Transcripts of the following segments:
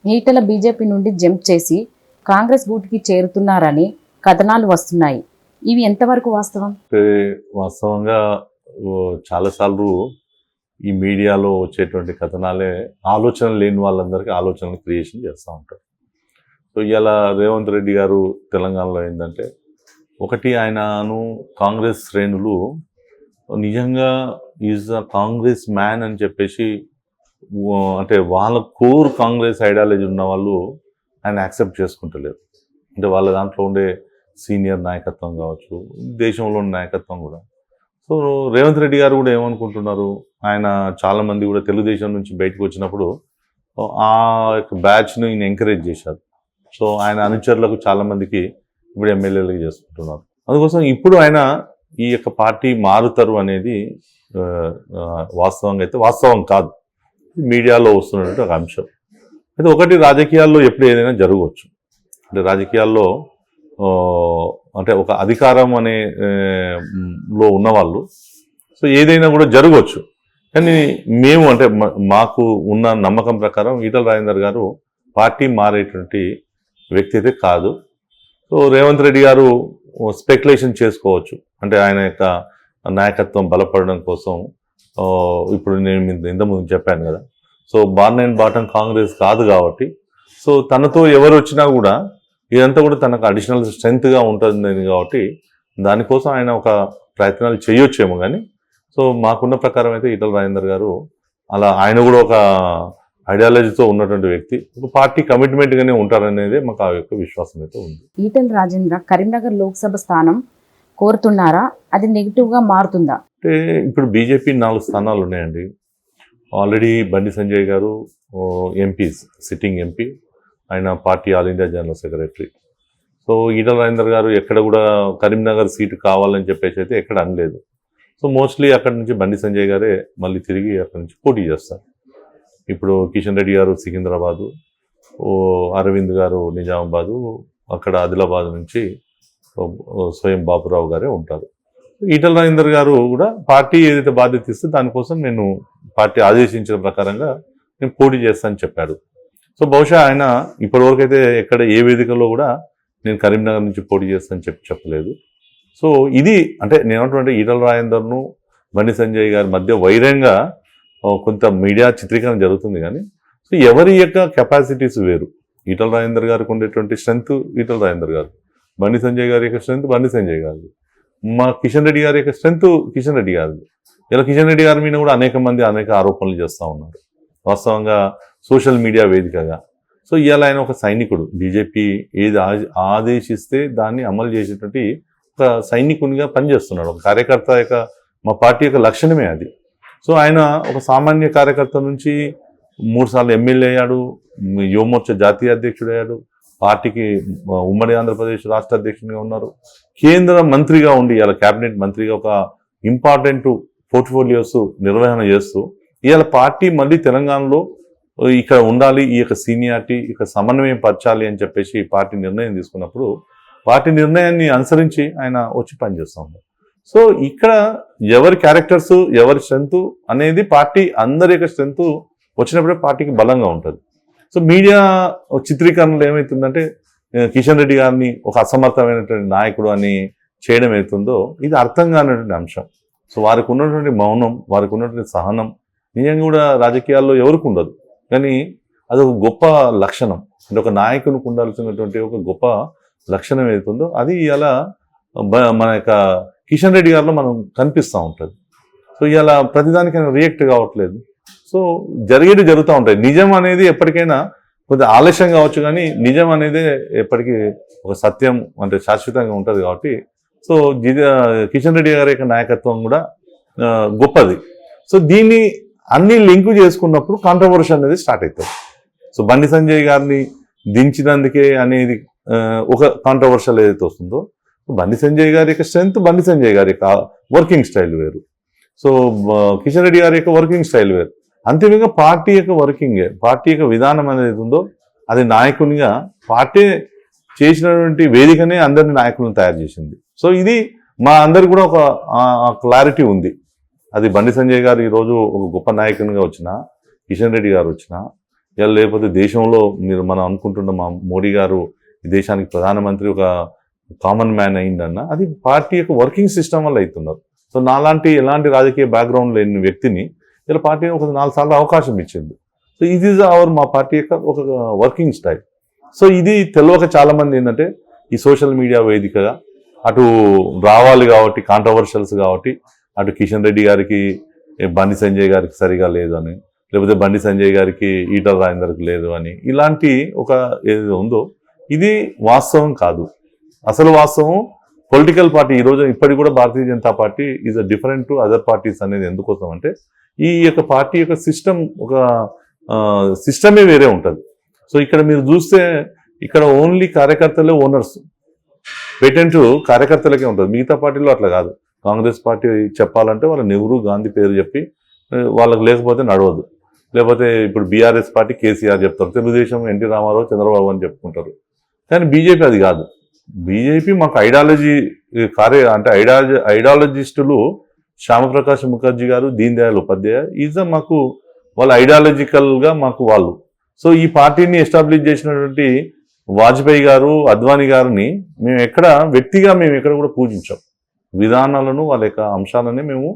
Etela BJP నుండి jump చేసి కాంగ్రెస్ గూటికి చేరుతున్నారని కథనాలు వస్తున్నాయి. ఇవి ఎంతవరకు వాస్తవం? వాస్తవంగా చాలాసార్లు ఈ మీడియాలో వచ్చేటువంటి కథనాలే ఆలోచన లేని వాళ్ళందరికీ ఆలోచనలు క్రియేషన్ చేస్తూ ఉంటారు. సో ఇలా రేవంత్ రెడ్డి గారు తెలంగాణలో ఏంటంటే, ఒకటి ఆయనను కాంగ్రెస్ శ్రేణులు నిజంగా ఈజ్ అ కాంగ్రెస్ మ్యాన్ అని చెప్పేసి, అంటే వాళ్ళ కోర్ కాంగ్రెస్ ఐడియాలజీ ఉన్న వాళ్ళు ఆయన యాక్సెప్ట్ చేసుకుంటలేరు. అంటే వాళ్ళ దాంట్లో ఉండే సీనియర్ నాయకత్వం కావచ్చు, దేశంలో ఉన్న నాయకత్వం కూడా. సో రేవంత్ రెడ్డి గారు కూడా ఏమనుకుంటున్నారు, ఆయన చాలామంది కూడా తెలుగుదేశం నుంచి బయటకు వచ్చినప్పుడు ఆ యొక్క బ్యాచ్ను ఈయన ఎంకరేజ్ చేశారు. సో ఆయన అనుచరులకు చాలామందికి ఇప్పుడు ఎమ్మెల్యేలకు చేసుకుంటున్నారు. అందుకోసం ఇప్పుడు ఆయన ఈ యొక్క పార్టీ మారుతారు అనేది వాస్తవంగా అయితే వాస్తవం కాదు, మీడియాలో వస్తున్నటువంటి ఒక అంశం. అయితే ఒకటి, రాజకీయాల్లో ఎప్పుడు ఏదైనా జరగవచ్చు. అంటే రాజకీయాల్లో అంటే ఒక అధికారం అనే లో ఉన్నవాళ్ళు, సో ఏదైనా కూడా జరగవచ్చు. కానీ మేము అంటే మాకు ఉన్న నమ్మకం ప్రకారం ఈటల రాజేందర్ గారు పార్టీ మారేటువంటి వ్యక్తి అయితే కాదు. సో రేవంత్ రెడ్డి గారు స్పెక్యులేషన్ చేసుకోవచ్చు. అంటే ఆయన యొక్క నాయకత్వం బలపడడం కోసం ఇప్పుడు నేను ఇంతకుముందు చెప్పాను కదా, so born and bottom Congress కాదు కాబట్టి, సో తనతో ఎవరు వచ్చినా కూడా ఇదంతా కూడా తనకు అడిషనల్ స్ట్రెంగ్త్గా ఉంటుంది కాబట్టి దానికోసం ఆయన ఒక ప్రయత్నాలు చేయొచ్చేమో. కానీ సో మాకున్న ప్రకారం అయితే ఈటల రాజేందర్ గారు అలా ఆయన కూడా ఒక ఐడియాలజీతో ఉన్నటువంటి వ్యక్తి, ఒక పార్టీ కమిట్మెంట్గానే ఉంటారనేది మాకు ఆ యొక్క విశ్వాసం అయితే ఉంది. ఈటల రాజేంద్ర కరీంనగర్ లోక్సభ స్థానం కోరుతున్నారా? అది నెగిటివ్గా మారుతుందా? అంటే ఇప్పుడు బీజేపీ 4 స్థానాలు ఉన్నాయండి. ఆల్రెడీ బండి సంజయ్ గారు ఎంపీస్, సిట్టింగ్ ఎంపీ, ఆయన party all India general secretary. So Etela Rajender గారు ఎక్కడ కూడా కరీంనగర్ సీటు కావాలని చెప్పేసి అయితే ఎక్కడ అనలేదు. సో మోస్ట్లీ అక్కడ నుంచి బండి సంజయ్ గారే మళ్ళీ తిరిగి అక్కడి నుంచి పోటీ చేస్తారు. ఇప్పుడు కిషన్ రెడ్డి గారు సికింద్రాబాదు, అరవింద్ గారు నిజామాబాదు, అక్కడ ఆదిలాబాద్ నుంచి స్వయం బాపురావు గారే ఉంటారు. ఈటల రాజేందర్ గారు కూడా పార్టీ ఏదైతే బాధ్యత ఇస్తే దానికోసం నేను పార్టీ ఆదేశించిన ప్రకారంగా నేను పోటీ చేస్తానని చెప్పాడు. సో బహుశా ఆయన ఇప్పటివరకు అయితే ఎక్కడ ఏ వేదికలో కూడా నేను కరీంనగర్ నుంచి పోటీ చేస్తానని చెప్పలేదు. సో ఇది అంటే నేనేమంటే ఈటల రాజేందర్ను బండి సంజయ్ గారి మధ్య వైరంగా కొంత మీడియా చిత్రీకరణ జరుగుతుంది. కానీ సో ఎవరి యొక్క కెపాసిటీస్ వేరు. ఈటల రాజేందర్ గారికి ఉండేటువంటి స్ట్రెంత్ ఈటల రాజేందర్ గారు, బండి సంజయ్ గారి యొక్క స్ట్రెంత్ బండి సంజయ్ గారు, మా కిషన్ రెడ్డి గారి యొక్క స్ట్రెంత్ కిషన్ రెడ్డి గారిది. ఇలా కిషన్ రెడ్డి గారి మీద కూడా అనేక మంది అనేక ఆరోపణలు చేస్తూ ఉన్నారు వాస్తవంగా సోషల్ మీడియా వేదికగా. సో ఇవాళ ఆయన ఒక సైనికుడు, బీజేపీ ఏది ఆదేశిస్తే దాన్ని అమలు చేసేటువంటి ఒక సైనికునిగా పనిచేస్తున్నాడు, ఒక కార్యకర్త యొక్క మా పార్టీ యొక్క లక్షణమే అది. సో ఆయన ఒక సామాన్య కార్యకర్త నుంచి 3 సార్లు ఎమ్మెల్యే అయ్యాడు, యువమోర్చా జాతీయ అధ్యక్షుడు అయ్యాడు, పార్టీకి ఉమ్మడి ఆంధ్రప్రదేశ్ రాష్ట్ర అధ్యక్షునిగా ఉన్నారు, కేంద్ర మంత్రిగా ఉండి ఇలా క్యాబినెట్ మంత్రిగా ఒక ఇంపార్టెంట్ పోర్ట్ఫోలియోస్ నిర్వహణ చేస్తూ ఇవాళ పార్టీ మళ్ళీ తెలంగాణలో ఇక్కడ ఉండాలి, ఈ యొక్క సీనియారిటీ ఇక సమన్వయం పరచాలి అని చెప్పేసి పార్టీ నిర్ణయం తీసుకున్నప్పుడు పార్టీ నిర్ణయాన్ని అనుసరించి ఆయన వచ్చి పనిచేస్తూ ఉన్నారు. సో ఇక్కడ ఎవరి క్యారెక్టర్స్ ఎవరి స్ట్రెంత్ అనేది పార్టీ అందరి యొక్క స్ట్రెంత్ వచ్చినప్పుడే పార్టీకి బలంగా ఉంటుంది. సో మీడియా చిత్రీకరణలు ఏమవుతుందంటే కిషన్ రెడ్డి గారిని ఒక అసమర్థమైనటువంటి నాయకుడు అని చేయడం అవుతుందో ఇది అర్థం కానటువంటి అంశం. సో వారికి ఉన్నటువంటి మౌనం, వారికి ఉన్నటువంటి సహనం నిజంగా కూడా రాజకీయాల్లో ఎవరికి ఉండదు. కానీ అది ఒక గొప్ప లక్షణం. అంటే ఒక నాయకునికి ఉండాల్సినటువంటి ఒక గొప్ప లక్షణం ఏదైతుందో అది ఇలా మన యొక్క కిషన్ రెడ్డి గారిలో మనం కనిపిస్తూ ఉంటుంది. సో ఇలా ప్రతిదానికి ఆయన రియాక్ట్ కావట్లేదు. సో జరిగేది జరుగుతూ ఉంటాయి. నిజం అనేది ఎప్పటికైనా కొద్దిగా ఆలస్యం కావచ్చు, కానీ నిజం అనేది ఎప్పటికీ ఒక సత్యం అంటే శాశ్వతంగా ఉంటుంది కాబట్టి సో కిషన్ రెడ్డి గారి యొక్క నాయకత్వం కూడా గొప్పది. సో దీన్ని అన్ని లింకు చేసుకున్నప్పుడు కాంట్రవర్షి అనేది స్టార్ట్ అవుతుంది. సో బండి సంజయ్ గారిని దించినందుకే అనేది ఒక కాంట్రవర్షియల్ ఏదైతే వస్తుందో, బండి సంజయ్ గారి యొక్క స్ట్రెంత్ బండి సంజయ్ గారి యొక్క వర్కింగ్ స్టైల్ వేరు, సో కిషన్ రెడ్డి గారి యొక్క వర్కింగ్ స్టైల్ వేరు. అంతిమంగా పార్టీ యొక్క వర్కింగే, పార్టీ యొక్క విధానం అనేది ఉందో అది నాయకునిగా పార్టీ చేసినటువంటి వేదికనే అందరినీ నాయకులను తయారు చేసింది. సో ఇది మా అందరికి కూడా ఒక క్లారిటీ ఉంది. అది బండి సంజయ్ గారు ఈరోజు ఒక గొప్ప నాయకునిగా వచ్చినా, కిషన్ రెడ్డి గారు వచ్చినా, ఇలా లేకపోతే దేశంలో మనం అనుకుంటున్న మా మోడీ గారు ఈ దేశానికి ప్రధానమంత్రి ఒక కామన్ మ్యాన్ అయిందన్న అది పార్టీ యొక్క వర్కింగ్ సిస్టమ్ వల్ల అవుతున్నారు. సో నాలాంటి ఎలాంటి రాజకీయ బ్యాక్గ్రౌండ్ లేని వ్యక్తిని ఇలా పార్టీ ఒక 4 సార్లు అవకాశం ఇచ్చింది. సో ఇది మా పార్టీ యొక్క ఒక వర్కింగ్ స్టైల్. సో ఇది తెలియక చాలామంది ఏంటంటే ఈ సోషల్ మీడియా వేదికగా అటు రావాలి కాబట్టి కాంట్రవర్షియల్స్ కాబట్టి అటు కిషన్ రెడ్డి గారికి బండి సంజయ్ గారికి సరిగా లేదు అని, లేకపోతే బండి సంజయ్ గారికి ఈటల రాజేందర్కి లేదు అని, ఇలాంటి ఒక ఏదో ఉందో ఇది వాస్తవం కాదు. అసలు వాస్తవం పొలిటికల్ పార్టీ ఈరోజు ఇప్పటికి కూడా Bharatiya Janata party is a different to other parties అనేది ఎందుకోసం అంటే ఈ యొక్క పార్టీ యొక్క సిస్టమ్ ఒక సిస్టమే వేరే ఉంటుంది. సో ఇక్కడ మీరు చూస్తే ఇక్కడ ఓన్లీ కార్యకర్తలే ఓనర్స్, పేటెంట్ కార్యకర్తలకే ఉంటుంది. మిగతా పార్టీలో అట్లా కాదు. కాంగ్రెస్ పార్టీ చెప్పాలంటే వాళ్ళ నెహ్రూ గాంధీ పేరు చెప్పి వాళ్ళకి లేకపోతే నడవదు. లేకపోతే ఇప్పుడు బీఆర్ఎస్ పార్టీ కేసీఆర్ చెప్తారు, తెలుగుదేశం ఎన్టీ రామారావు చంద్రబాబు అని చెప్పుకుంటారు. కానీ బీజేపీ అది కాదు. బీజేపీ మాకు ఐడియాలజీ ఐడియాలజిస్టులు శ్యామప్రకాష్ ముఖర్జీ గారు, దీన్ దయాళ్ ఉపాధ్యాయ మాకు వాళ్ళ ఐడియాలజికల్గా మాకు వాళ్ళు. సో ఈ పార్టీని ఎస్టాబ్లిష్ చేసినటువంటి వాజ్పేయి గారు, అద్వానీ గారిని మేము వ్యక్తిగా మేము ఎక్కడ కూడా పూజించాం. విధానాలను వాళ్ళ యొక్క అంశాలని మేము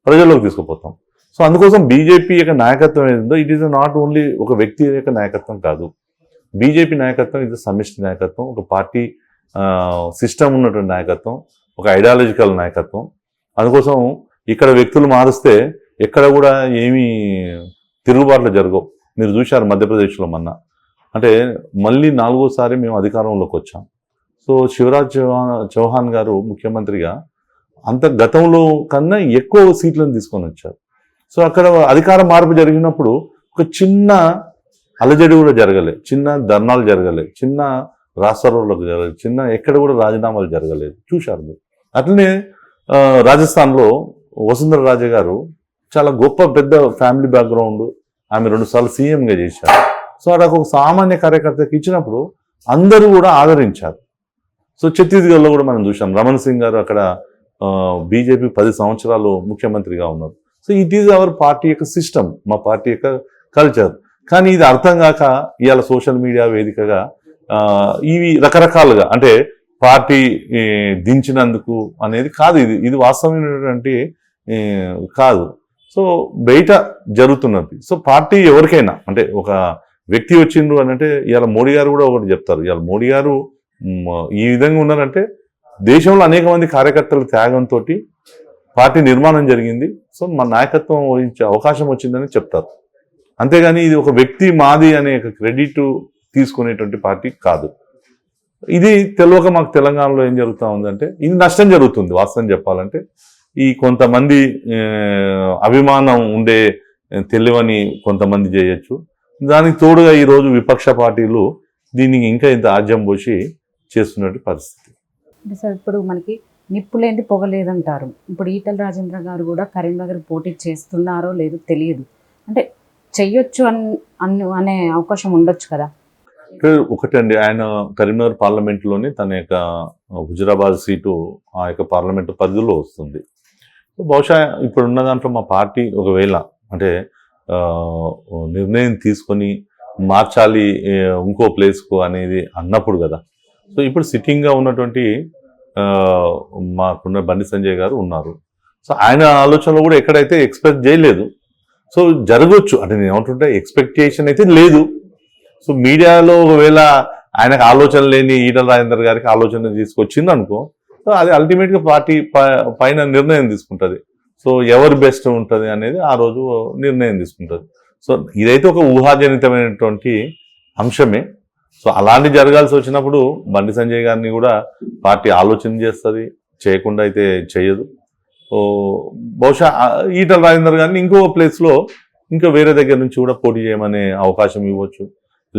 ప్రజల్లోకి తీసుకుపోతాం. సో అందుకోసం బీజేపీ యొక్క నాయకత్వం ఏదో ఇట్ ఈస్ నాట్ ఓన్లీ ఒక వ్యక్తి యొక్క నాయకత్వం కాదు. బీజేపీ నాయకత్వం ఇది సమిష్టి నాయకత్వం, ఒక పార్టీ సిస్టమ్ ఉన్నటువంటి నాయకత్వం, ఒక ఐడియాలజికల్ నాయకత్వం. అందుకోసం ఇక్కడ వ్యక్తులు మారుస్తే ఎక్కడ కూడా ఏమీ తిరుగుబాట్లు జరగవు. మీరు చూశారు మధ్యప్రదేశ్లో అంటే మళ్ళీ 4వ సారి మేము అధికారంలోకి వచ్చాం. సో శివరాజ్ చౌహాన్ గారు ముఖ్యమంత్రిగా గతంలో కన్నా ఎక్కువ సీట్లను తీసుకొని వచ్చారు. సో అక్కడ అధికార మార్పు జరిగినప్పుడు ఒక చిన్న అలజడి కూడా జరగలేదు, చిన్న ధర్నాలు జరగలేదు, చిన్న రాష్ట్రాలకు జరగలేదు, చిన్న ఎక్కడ కూడా రాజీనామాలు జరగలేదు. చూశారు మీరు. అట్లనే రాజస్థాన్లో వసుంధర రాజే గారు చాలా గొప్ప పెద్ద ఫ్యామిలీ బ్యాక్గ్రౌండ్, ఆమె 2 సార్లు సీఎంగా చేశారు. సో అక్కడ ఒక సామాన్య కార్యకర్తకి ఇచ్చినప్పుడు అందరూ కూడా ఆదరించారు. సో ఛత్తీస్గఢ్లో కూడా మనం చూసాం, రమణ్ సింగ్ గారు అక్కడ బీజేపీ 10 సంవత్సరాలు ముఖ్యమంత్రిగా ఉన్నారు. So it is our party యొక్క సిస్టమ్, మా పార్టీ యొక్క కల్చర్. కానీ ఇది అర్థం కాక ఇవాళ సోషల్ మీడియా వేదికగా ఇవి రకరకాలుగా అంటే పార్టీ దించినందుకు అనేది కాదు. ఇది వాస్తవమైనటువంటి కాదు. సో బయట జరుగుతున్నది. సో పార్టీ ఎవరికైనా అంటే ఒక వ్యక్తి వచ్చిండ్రు అని అంటే ఇవాళ మోడీ గారు కూడా ఒకటి చెప్తారు. ఇవాళ మోడీ గారు ఈ విధంగా ఉన్నారంటే దేశంలో అనేక మంది కార్యకర్తల త్యాగంతో పార్టీ నిర్మాణం జరిగింది. సో మన నాయకత్వం వహించే అవకాశం వచ్చిందని చెప్తారు. అంతేగాని ఇది ఒక వ్యక్తి మాది అనే క్రెడిట్ తీసుకునేటువంటి పార్టీ కాదు. ఇది తెలియక మాకు తెలంగాణలో ఏం జరుగుతూ ఉందంటే ఇది నష్టం జరుగుతుంది. వాస్తవం చెప్పాలంటే ఈ కొంతమంది అభిమానం ఉండే తెలివని కొంతమంది చేయొచ్చు. దానికి తోడుగా ఈరోజు విపక్ష పార్టీలు దీనికి ఇంకా ఇంత ఆజ్యం పోసి చేస్తున్నట్టు పరిస్థితి. అంటే సార్ ఇప్పుడు మనకి నిప్పులేంది పొగలేదంటారు. ఇప్పుడు ఈటల రాజేంద్ర గారు కూడా కరీంనగర్ పోటీ చేస్తున్నారో లేదో తెలియదు. అంటే చెయ్యొచ్చు అనే అవకాశం ఉండొచ్చు కదా. ఒకటండి, ఆయన కరీంనగర్ పార్లమెంట్లోని తన యొక్క హుజురాబాద్ సీటు ఆ యొక్క పార్లమెంటు పరిధిలో వస్తుంది. బహుశా ఇప్పుడున్న దాంట్లో మా పార్టీ ఒకవేళ అంటే నిర్ణయం తీసుకొని మార్చాలి ఇంకో ప్లేస్కు అనేది అన్నప్పుడు కదా. సో ఇప్పుడు సిట్టింగ్గా ఉన్నటువంటి మాకున్న బండి సంజయ్ గారు ఉన్నారు. సో ఆయన ఆలోచనలో కూడా ఎక్కడైతే ఎక్స్పెక్ట్ చేయలేదు. సో జరగవచ్చు అంటే నేను ఏమంటుంటే ఎక్స్పెక్టేషన్ అయితే లేదు. సో మీడియాలో ఒకవేళ ఆయనకు ఆలోచన లేని ఈటల రాజేందర్ గారికి ఆలోచన తీసుకొచ్చింది అనుకో, సో అది అల్టిమేట్గా పార్టీ పైన నిర్ణయం తీసుకుంటుంది. సో ఎవరు బెస్ట్ ఉంటుంది అనేది ఆ రోజు నిర్ణయం తీసుకుంటుంది. సో ఇదైతే ఒక ఊహాజనితమైనటువంటి అంశమే. సో అలాంటి జరగాల్సి వచ్చినప్పుడు బండి సంజయ్ గారిని కూడా పార్టీ ఆలోచన చేస్తుంది, చేయకుండా అయితే చేయదు. సో బహుశా ఈటల రాజేందర్ గారిని ఇంకో ప్లేస్లో ఇంకా వేరే దగ్గర నుంచి కూడా పోటీ చేయమనే అవకాశం ఇవ్వచ్చు.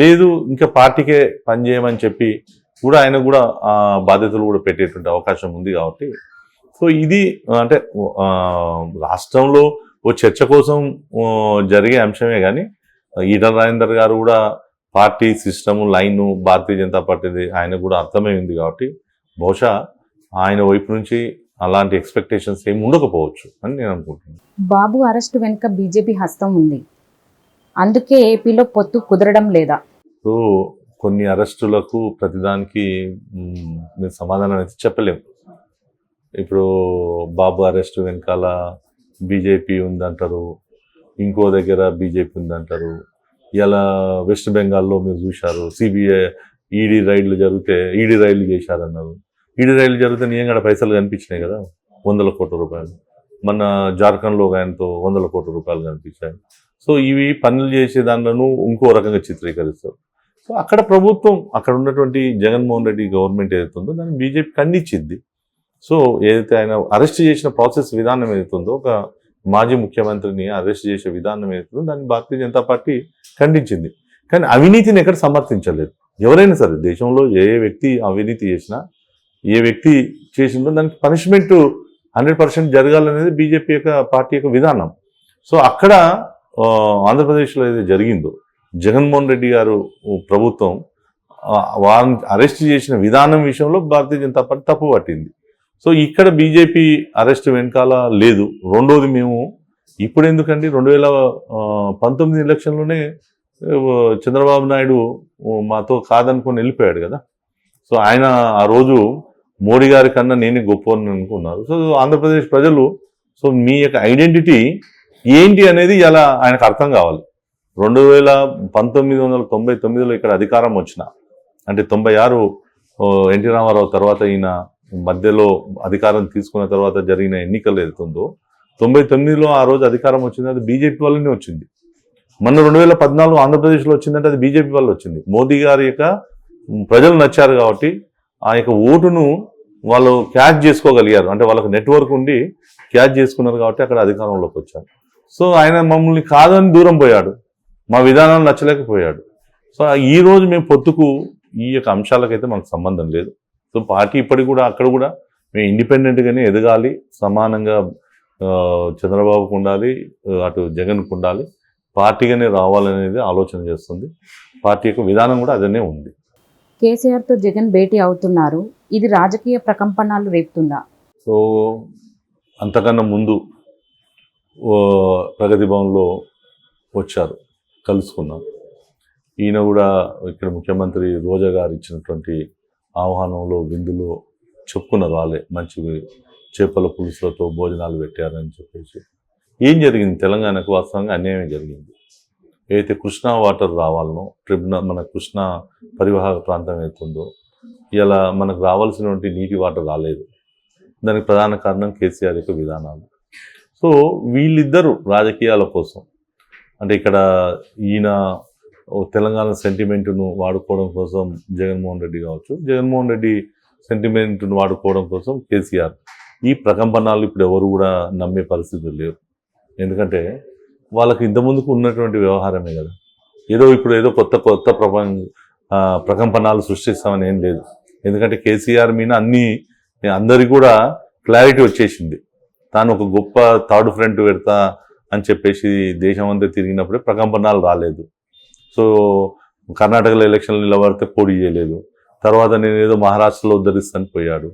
లేదు ఇంకా పార్టీకే పనిచేయమని చెప్పి కూడా ఆయన కూడా బాధ్యతలు కూడా పెట్టేటువంటి అవకాశం ఉంది. కాబట్టి సో ఇది అంటే రాష్ట్రంలో ఓ చర్చ కోసం జరిగే అంశమే. కానీ ఈటల రాజేందర్ గారు కూడా party system line Bharatiya Janata పార్టీది ఆయన కూడా అర్థమైంది. కాబట్టి బహుశా ఆయన వైపు నుంచి అలాంటి ఎక్స్పెక్టేషన్స్ ఏమి ఉండకపోవచ్చు అని నేను అనుకుంటున్నాను. బాబు అరెస్టు వెనుక బీజేపీ హస్తం ఉంది. అందుకే ఏపీలో పొత్తు కుదరడం లేదా? సో కొన్ని అరెస్టులకు ప్రతిదానికి మేము సమాధానం అయితే చెప్పలేము. ఇప్పుడు బాబు అరెస్ట్ వెనకాల బీజేపీ ఉందంటారు, ఇంకో దగ్గర బీజేపీ ఉందంటారు. ఇలా వెస్ట్ బెంగాల్లో మీరు చూశారు, సిబిఐ ఈడీ రైడ్లు జరిగితే ఈడీ రైడ్లు చేశారన్నారు. ఈడీ రైడ్లు జరిగితే నిజంగా పైసలు కనిపించినాయి కదా, 100 కోట్ల రూపాయలు. మన జార్ఖండ్లో ఆయనతో 100 కోట్ల రూపాయలు కనిపించాయి. సో ఇవి పనులు చేసే దాంట్లను ఇంకో రకంగా చిత్రీకరిస్తారు. సో అక్కడ ప్రభుత్వం, అక్కడ ఉన్నటువంటి జగన్మోహన్ రెడ్డి గవర్నమెంట్ ఏదైతే ఉందో దాన్ని బీజేపీ ఖండించింది. సో ఏదైతే ఆయన అరెస్ట్ చేసిన ప్రాసెస్ విధానం ఏదైతుందో, ఒక మాజీ ముఖ్యమంత్రిని అరెస్ట్ చేసే విధానం ఏదైతుందో దాన్ని భారతీయ జనతా పార్టీ ఖండించింది. కానీ అవినీతిని ఎక్కడ సమర్థించలేదు. ఎవరైనా సరే దేశంలో ఏ వ్యక్తి అవినీతి చేసినా, ఏ వ్యక్తి చేసిందో దానికి పనిష్మెంట్ 100% జరగాలనేది బీజేపీ యొక్క పార్టీ యొక్క విధానం. సో అక్కడ ఆంధ్రప్రదేశ్లో ఏదైతే జరిగిందో, జగన్మోహన్ రెడ్డి గారు ప్రభుత్వం వారిని అరెస్ట్ చేసిన విధానం విషయంలో భారతీయ జనతా పార్టీ తప్పు పట్టింది. సో ఇక్కడ బీజేపీ అరెస్ట్ వెనకాల లేదు. రెండోది, మేము ఇప్పుడు ఎందుకండి 2019 ఎలక్షన్లోనే చంద్రబాబు నాయుడు మాతో కాదనుకొని వెళ్ళిపోయాడు కదా. సో ఆయన ఆ రోజు మోడీ గారి కన్నా నేనే గొప్ప అని అనుకున్నారు. సో ఆంధ్రప్రదేశ్ ప్రజలు, సో మీ యొక్క ఐడెంటిటీ ఏంటి అనేది ఇలా ఆయనకు అర్థం కావాలి. 1999లో ఇక్కడ అధికారం వచ్చిన, అంటే 96 ఎన్టీ రామారావు తర్వాత ఈయన మధ్యలో అధికారం తీసుకున్న తర్వాత జరిగిన ఎన్నికలు ఏదైతుందో 99లో ఆ రోజు అధికారం వచ్చింది, అది బీజేపీ వల్లనే వచ్చింది. మొన్న 2014 ఆంధ్రప్రదేశ్లో వచ్చిందంటే అది బీజేపీ వల్ల వచ్చింది. మోదీ గారి యొక్క ప్రజలు నచ్చారు కాబట్టి ఆ యొక్క ఓటును వాళ్ళు క్యాచ్ చేసుకోగలిగారు. అంటే వాళ్ళకు నెట్వర్క్ ఉండి క్యాచ్ చేసుకున్నారు కాబట్టి అక్కడ అధికారంలోకి వచ్చారు. సో ఆయన మమ్మల్ని కాదని దూరం పోయాడు, మా విధానాలు నచ్చలేకపోయాడు. సో ఈ రోజు మేము పొత్తుకు ఈ యొక్క అంశాలకైతే మనకు సంబంధం లేదు. సో పార్టీ ఇప్పటికి కూడా అక్కడ కూడా మేము ఇండిపెండెంట్గానే ఎదగాలి, సమానంగా చంద్రబాబుకు ఉండాలి, అటు జగన్కు ఉండాలి, పార్టీగానే రావాలనేది ఆలోచన చేస్తుంది. పార్టీ యొక్క విధానం కూడా అదనే ఉంది. కేసీఆర్తో జగన్ భేటీ అవుతున్నారు, ఇది రాజకీయ ప్రకంపనలు రేపుతుందా? సో అంతకన్నా ముందు ప్రగతి భవన్లో వచ్చారు, కలుసుకున్నాం. ఈయన కూడా ఇక్కడ ముఖ్యమంత్రి రోజా గారు ఇచ్చినటువంటి ఆహ్వానంలో విందులో చెప్పుకున్నారు, వాళ్ళే మంచి చేపల పులుసులతో భోజనాలు పెట్టారని చెప్పేసి. ఏం జరిగింది? తెలంగాణకు వాస్తవంగా అన్యాయం జరిగింది. ఏదైతే కృష్ణా వాటర్ రావాలనో, మన కృష్ణా పరివాహక ప్రాంతం అవుతుందో, ఇలా మనకు రావాల్సినటువంటి నీటి వాటర్ రాలేదు. దానికి ప్రధాన కారణం కేసీఆర్ యొక్క విధానాలు. సో వీళ్ళిద్దరూ రాజకీయాల కోసం, అంటే ఇక్కడ ఈయన తెలంగాణ సెంటిమెంట్ను వాడుకోవడం కోసం జగన్మోహన్ రెడ్డి కావచ్చు, జగన్మోహన్ రెడ్డి సెంటిమెంట్ను వాడుకోవడం కోసం కేసీఆర్. ఈ ప్రకంపనలు ఇప్పుడు ఎవరు కూడా నమ్మే పరిస్థితులు లేవు. ఎందుకంటే వాళ్ళకి ఇంతకుముందుకు ఉన్నటువంటి వ్యవహారమే కదా. ఇప్పుడు ఏదో కొత్త ప్రకంపనలు సృష్టిస్తామని ఏం లేదు. ఎందుకంటే కేసీఆర్ మీద అందరికి కూడా క్లారిటీ వచ్చేసింది. తాను ఒక గొప్ప థర్డ్ ఫ్రంట్ పెడతా అని చెప్పేసి దేశం అంతా తిరిగినప్పుడే ప్రకంపనలు రాలేదు. సో కర్ణాటకలో ఎలక్షన్లు నిలబడితే పోటీ చేయలేదు. తర్వాత నేను ఏదో మహారాష్ట్రలో ఉద్ధరిస్తాను పోయాడు,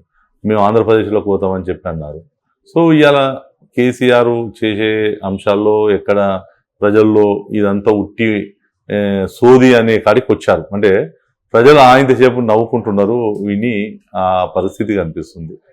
మేము ఆంధ్రప్రదేశ్లో పోతామని చెప్పి అన్నారు. సో ఇవాళ కేసీఆర్ చేసే అంశాల్లో ఎక్కడ ప్రజల్లో ఇదంతా ఉట్టి సోది అనే కాడికి వచ్చారు. అంటే ప్రజలు ఇంతసేపు నవ్వుకుంటున్నారు, విని ఆ పరిస్థితి కనిపిస్తుంది.